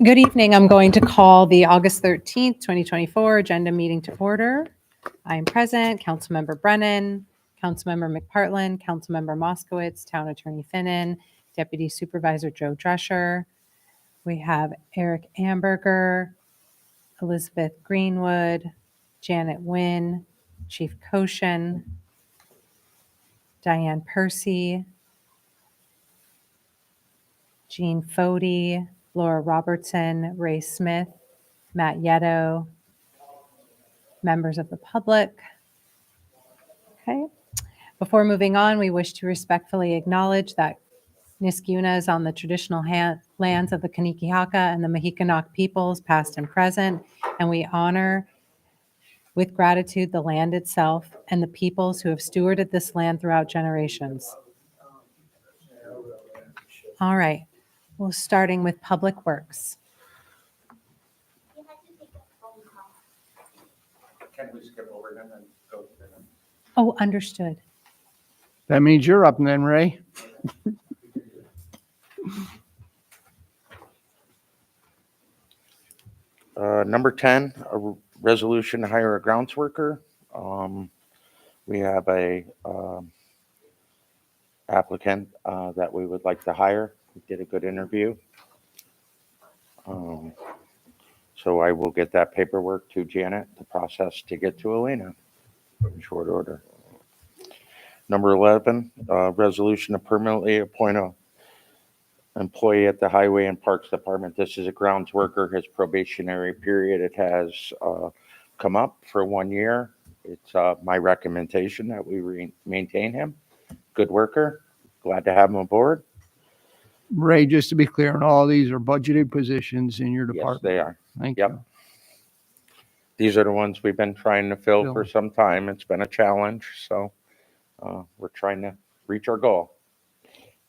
Good evening. I'm going to call the August 13th, 2024 agenda meeting to order. I am present, Councilmember Brennan, Councilmember McPartlin, Councilmember Moskowitz, Town Attorney Finnan, Deputy Supervisor Joe Drescher. We have Eric Amberger, Elizabeth Greenwood, Janet Wynn, Chief Koshin, Diane Percy, Jean Fody, Laura Robertson, Ray Smith, Matt Yetto, members of the public. Okay. Before moving on, we wish to respectfully acknowledge that Niskuna is on the traditional lands of the Kanien'kehá:ka and the Mehikanock peoples, past and present, and we honor with gratitude the land itself and the peoples who have stewarded this land throughout generations. All right. Well, starting with Public Works. Can we skip over them and go to them? Oh, understood. That means you're up then, Ray. Number 10, a resolution to hire a grounds worker. We have a applicant that we would like to hire. We did a good interview. So I will get that paperwork to Janet, the process to get to Elena in short order. Number 11, resolution to permanently appoint a employee at the Highway and Parks Department. This is a grounds worker. His probationary period, it has come up for 1 year. It's my recommendation that we maintain him. Good worker. Glad to have him aboard. Ray, just to be clear, and all these are budgeted positions in your Yes, department. they are. Thank Yep. you. These are the ones we've been trying to fill Fill. for some time. It's been a challenge, so we're trying to reach our goal.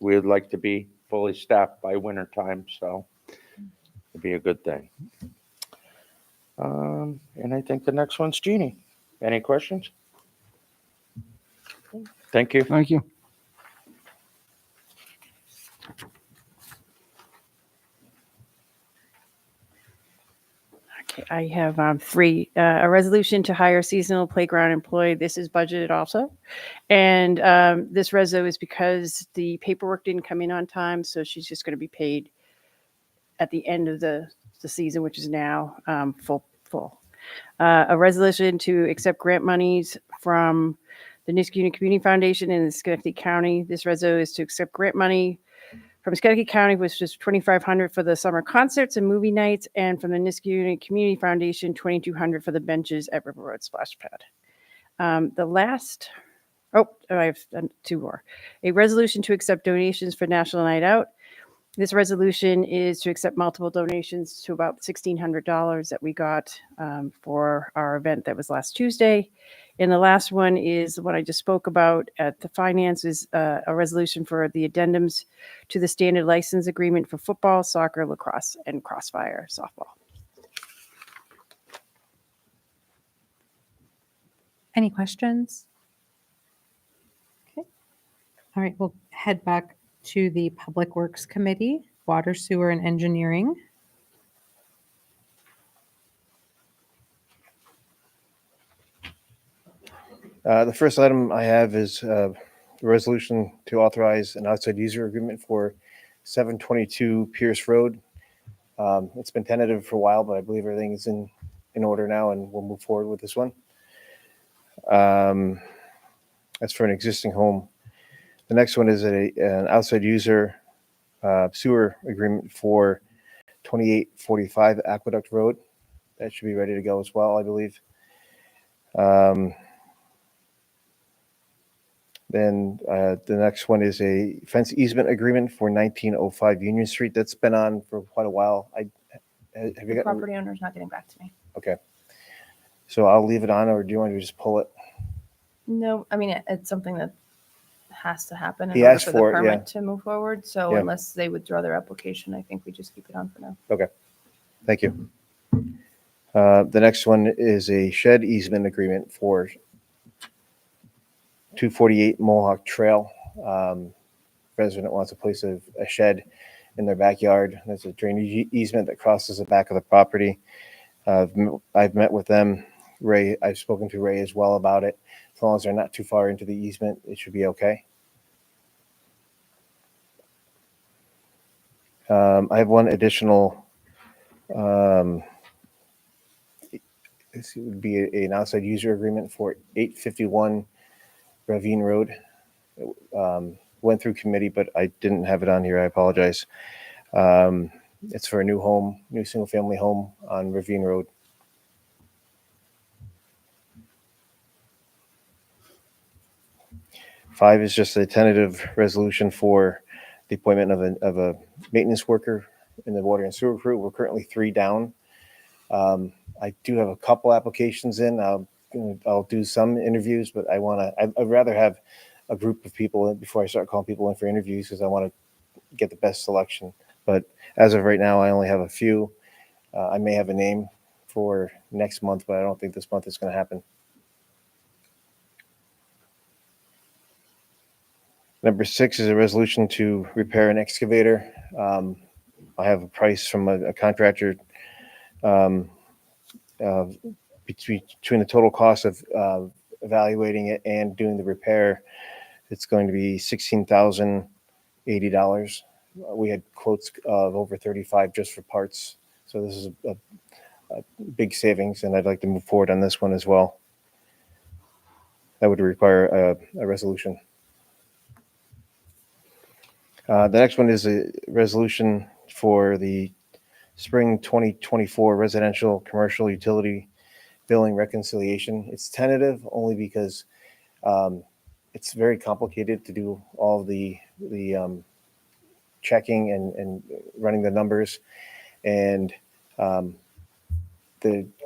We would like to be fully staffed by winter time, so it'd be a good thing. And I think the next one's Jeannie. Any questions? Thank you. Thank you. Okay, I have three. A resolution to hire seasonal playground employee. This is budgeted also. And this reso is because the paperwork didn't come in on time, so she's just going to be paid at the end of the season, which is now full. A resolution to accept grant monies from the Niskuna Community Foundation in the Schenectady County. This reso is to accept grant money from Schenectady County, which is $2,500 for the summer concerts and movie nights, and from the Niskuna Community Foundation, $2,200 for the benches at River Road Splash Pad. I have two more. A resolution to accept donations for National Night Out. This resolution is to accept multiple donations to about $1,600 that we got for our event that was last Tuesday. And the last one is what I just spoke about at the finance is a resolution for the addendums to the standard license agreement for football, soccer, lacrosse, and crossfire softball. Any questions? Okay. All right, we'll head back to the Public Works Committee, Water, Sewer, and Engineering. The first item I have is a resolution to authorize an outside user agreement for 722 Pierce Road. It's been tentative for a while, but I believe everything is in order now, and we'll move forward with this one. That's for an existing home. The next one is an outside user sewer agreement for 2845 Aqueduct Road. That should be ready to go as well, I believe. Then the next one is a fence easement agreement for 1905 Union Street. That's been on for quite a while. Have you The got? property owner's not getting back to me. Okay. So I'll leave it on, or do you want to just pull it? No, I mean, it's something that has to happen in He order asked for the for it, permit yeah. to move forward. So Yeah. unless they withdraw their application, I think we just keep it on for now. Okay. Thank you. The next one is a shed easement agreement for 248 Mohawk Trail. Resident wants to place a shed in their backyard. There's a drainage easement that crosses the back of the property. I've met with them. Ray, I've spoken to Ray as well about it. As long as they're not too far into the easement, it should be okay. I have one additional, this would be an outside user agreement for 851 Ravine Road. Went through committee, but I didn't have it on here. I apologize. It's for a new home, new single family home on Ravine Road. Five is just a tentative resolution for the appointment of a maintenance worker in the water and sewer crew. We're currently 3 down. I do have a couple applications in. I'll do some interviews, but I'd rather have a group of people before I start calling people in for interviews, because I want to get the best selection. But as of right now, I only have a few. I may have a name for next month, but I don't think this month is going to happen. Number 6 is a resolution to repair an excavator. I have a price from a contractor between the total cost of evaluating it and doing the repair. It's going to be $16,080. We had quotes of over 35 just for parts. So this is a big savings, and I'd like to move forward on this one as well. That would require a resolution. The next one is a resolution for the spring 2024 residential commercial utility billing reconciliation. It's tentative only because it's very complicated to do all the checking and running the numbers. And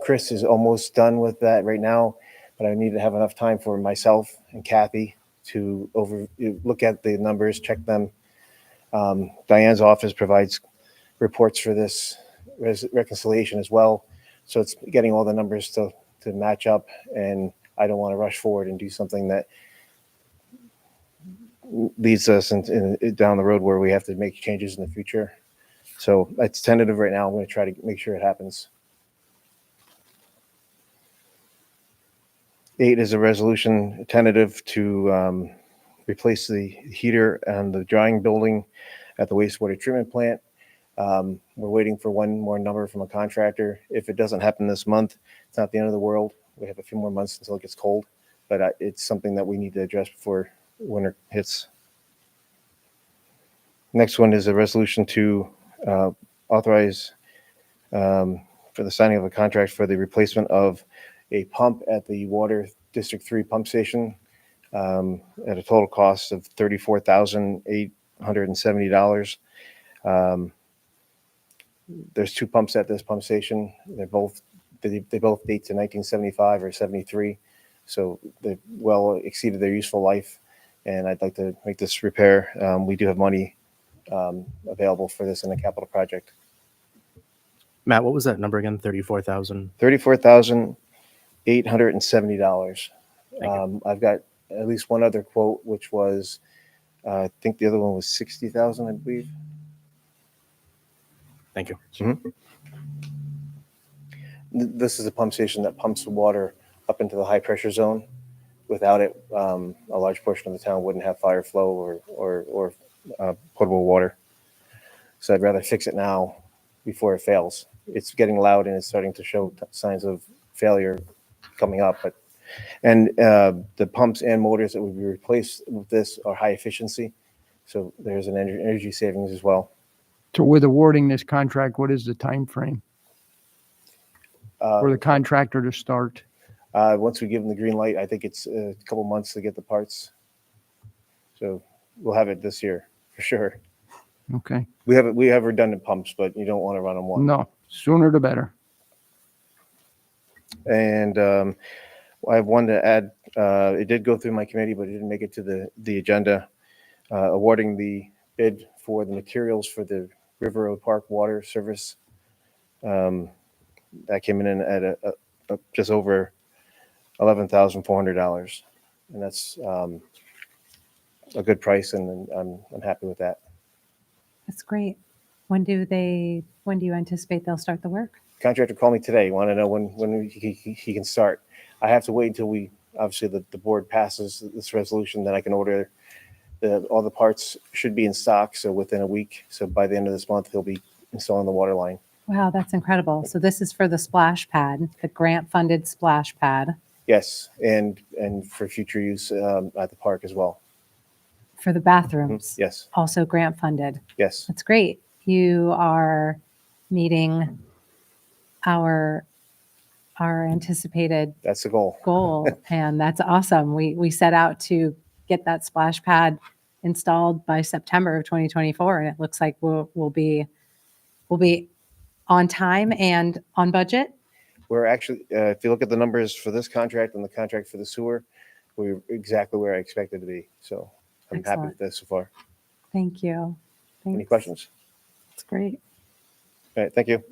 Chris is almost done with that right now, but I need to have enough time for myself and Kathy to look at the numbers, check them. Diane's office provides reports for this reconciliation as well. So it's getting all the numbers to match up, and I don't want to rush forward and do something that leads us down the road where we have to make changes in the future. So it's tentative right now. I'm going to try to make sure it happens. 8 is a resolution tentative to replace the heater and the drying building at the wastewater treatment plant. We're waiting for one more number from a contractor. If it doesn't happen this month, it's not the end of the world. We have a few more months until it gets cold, but it's something that we need to address before winter hits. Next one is a resolution to authorize for the signing of a contract for the replacement of a pump at the Water District 3 pump station at a total cost of $34,870. There's 2 pumps at this pump station. They both date to 1975 or 73, so they well exceeded their useful life. And I'd like to make this repair. We do have money available for this in the capital project. Matt, what was that number again? 34,000. $34,870. I've got at least one other quote, which was, I think the other one was 60,000, I believe. Thank you. This is a pump station that pumps the water up into the high pressure zone. Without it, a large portion of the town wouldn't have fire flow or potable water. So I'd rather fix it now before it fails. It's getting loud and it's starting to show signs of failure coming up. And the pumps and motors that would be replaced with this are high efficiency. So there's an energy savings as well. So with awarding this contract, what is the time frame for the contractor to start? Once we give them the green light, I think it's a couple months to get the parts. So we'll have it this year for sure. Okay. We have redundant pumps, but you don't want to run them one. No, sooner the better. And I have one to add. It did go through my committee, but it didn't make it to the agenda. Awarding the bid for the materials for the River Road Park water service. That came in at a just over $11,400, and that's a good price, and I'm happy with that. That's great. When do you anticipate they'll start the work? Contractor called me today, want to know when he can start. I have to wait until obviously the board passes this resolution, then I can order all the parts should be in stock, so within a week. So by the end of this month, he'll be installing the water line. Wow, that's incredible. So this is for the splash pad, the grant-funded splash pad Yes, and for future use at the park as well. for the bathrooms. Yes, Also grant-funded. yes. That's great. You are meeting our anticipated That's the goal. goal, and that's awesome. We set out to get that splash pad installed by September of 2024, and it looks like we'll be on time and on budget. We're actually, if you look at the numbers for this contract and the contract for the sewer, we're exactly where I expected to be. So I'm happy Excellent. with this so far. Thank you. Any Thanks. questions? That's great. All right, thank you.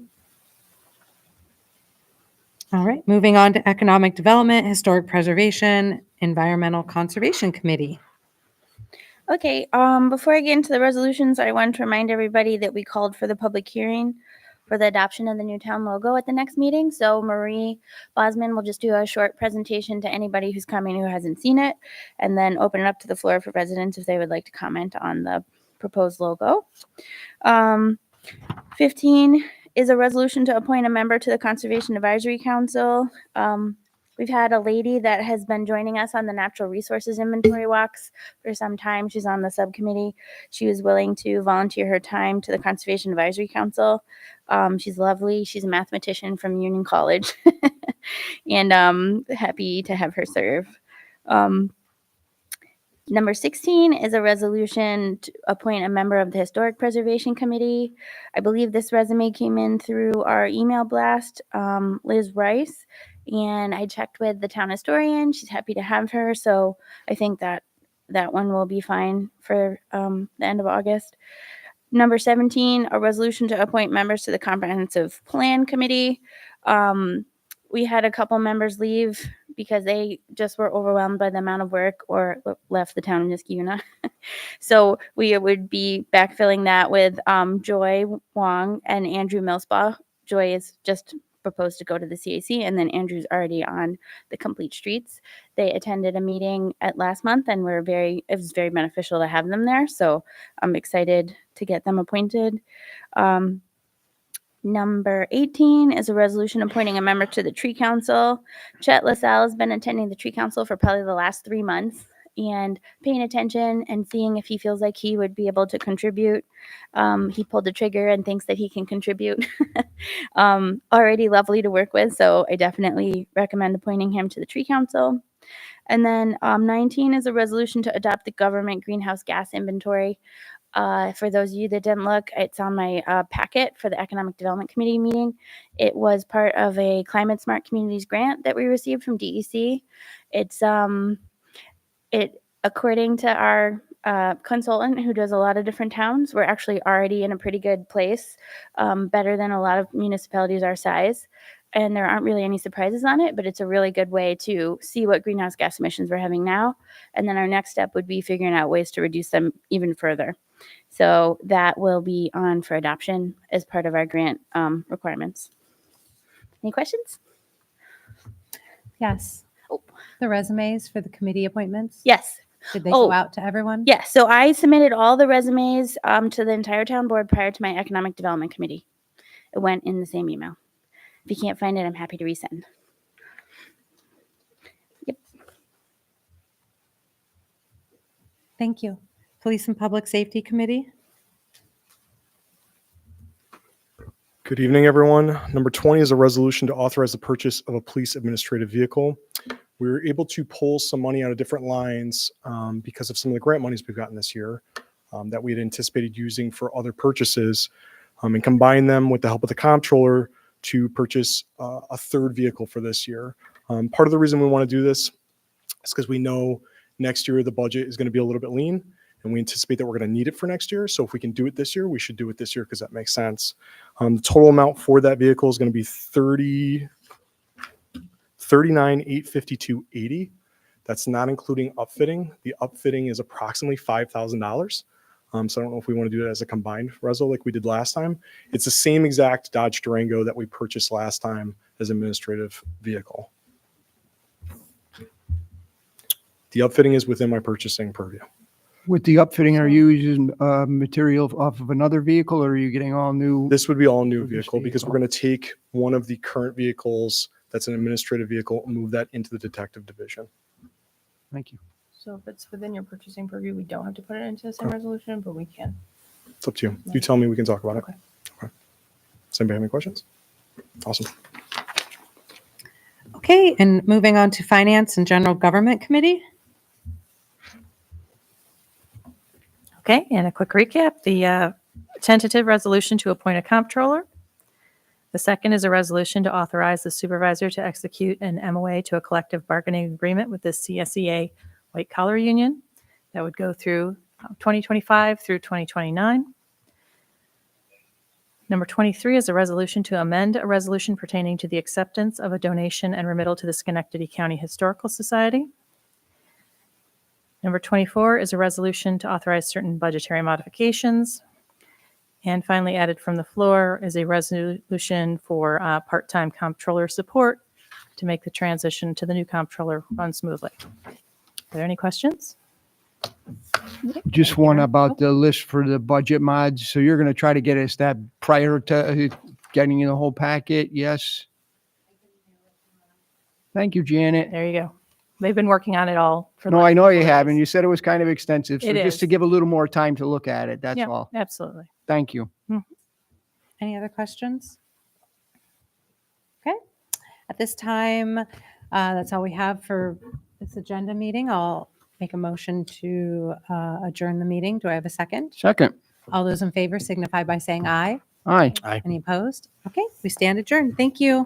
All right, moving on to Economic Development, Historic Preservation, Environmental Conservation Committee. Okay, before I get into the resolutions, I want to remind everybody that we called for the public hearing for the adoption of the new town logo at the next meeting. So Marie Bosman will just do a short presentation to anybody who's coming who hasn't seen it, and then open it up to the floor for residents if they would like to comment on the proposed logo. 15 is a resolution to appoint a member to the Conservation Advisory Council. We've had a lady that has been joining us on the natural resources inventory walks for some time. She's on the subcommittee. She was willing to volunteer her time to the Conservation Advisory Council. She's lovely. She's a mathematician from Union College, and happy to have her serve. Number 16 is a resolution to appoint a member of the Historic Preservation Committee. I believe this resume came in through our email blast, Liz Rice, and I checked with the town historian. She's happy to have her, so I think that one will be fine for the end of August. Number 17, a resolution to appoint members to the Comprehensive Plan Committee. We had a couple members leave because they just were overwhelmed by the amount of work or left the town of Niskayuna. So we would be backfilling that with Joy Wong and Andrew Millspaugh. Joy is just proposed to go to the CAC, and then Andrew's already on the Complete Streets. They attended a meeting at last month, and it was very beneficial to have them there. So I'm excited to get them appointed. Number 18 is a resolution appointing a member to the Tree Council. Chet LaSalle has been attending the Tree Council for probably the last 3 months and paying attention and seeing if he feels like he would be able to contribute. He pulled the trigger and thinks that he can contribute. Already lovely to work with, so I definitely recommend appointing him to the Tree Council. And then 19 is a resolution to adopt the government greenhouse gas inventory. For those of you that didn't look, it's on my packet for the Economic Development Committee meeting. It was part of a Climate Smart Communities grant that we received from DEC. It's according to our consultant who does a lot of different towns, we're actually already in a pretty good place, better than a lot of municipalities our size. And there aren't really any surprises on it, but it's a really good way to see what greenhouse gas emissions we're having now. And then our next step would be figuring out ways to reduce them even further. So that will be on for adoption as part of our grant requirements. Any questions? Yes. Oh. The resumes for the committee appointments? Yes. Did they Oh. go out to everyone? Yes. So I submitted all the resumes to the entire town board prior to my Economic Development Committee. It went in the same email. If you can't find it, I'm happy to resend. Yep. Thank you. Police and Public Safety Committee? Good evening, everyone. Number 20 is a resolution to authorize the purchase of a police administrative vehicle. We were able to pull some money out of different lines because of some of the grant monies we've gotten this year that we had anticipated using for other purchases and combine them with the help of the comptroller to purchase a third vehicle for this year. Part of the reason we want to do this is because we know next year the budget is going to be a little bit lean, and we anticipate that we're going to need it for next year. So if we can do it this year, we should do it this year because that makes sense. The total amount for that vehicle is going to be $39,852.80. That's not including upfitting. The upfitting is approximately $5,000. So I don't know if we want to do it as a combined reso like we did last time. It's the same exact Dodge Durango that we purchased last time as administrative vehicle. The upfitting is within my purchasing purview. With the upfitting, are you using material off of another vehicle or are you getting all new? This would be all new With this vehicle because we're going to take one of the current vehicles that's an administrative vehicle and move that into the detective division. Thank you. So if it's within your purchasing purview, we don't have to put it into the same resolution, but we can. It's up to you. You tell me, we can talk about it. Okay. Okay. Does anybody have any questions? Awesome. Okay, and moving on to Finance and General Government Committee. Okay, and a quick recap, the tentative resolution to appoint a comptroller. The second is a resolution to authorize the supervisor to execute an MOA to a collective bargaining agreement with the CSEA White Collar Union that would go through 2025 through 2029. Number 23 is a resolution to amend a resolution pertaining to the acceptance of a donation and remittal to the Schenectady County Historical Society. Number 24 is a resolution to authorize certain budgetary modifications. And finally, added from the floor is a resolution for part-time comptroller support to make the transition to the new comptroller run smoothly. Are there any questions? Just one about the list for the budget mods. So you're going to try to get us that prior to getting in the whole packet? Yes. Thank you, Janet. There you go. They've been working on it all. For the No, last I know you couple of have, and days. you said it was kind of extensive. So It just to is. give a little more time to look at it, that's Yeah, all. absolutely. Thank you. Any other questions? Okay, at this time, that's all we have for this agenda meeting. I'll make a motion to adjourn the meeting. Do I have a second? Second. All those in favor signify by saying aye. Aye. Any opposed? Okay, we stand adjourned. Thank you.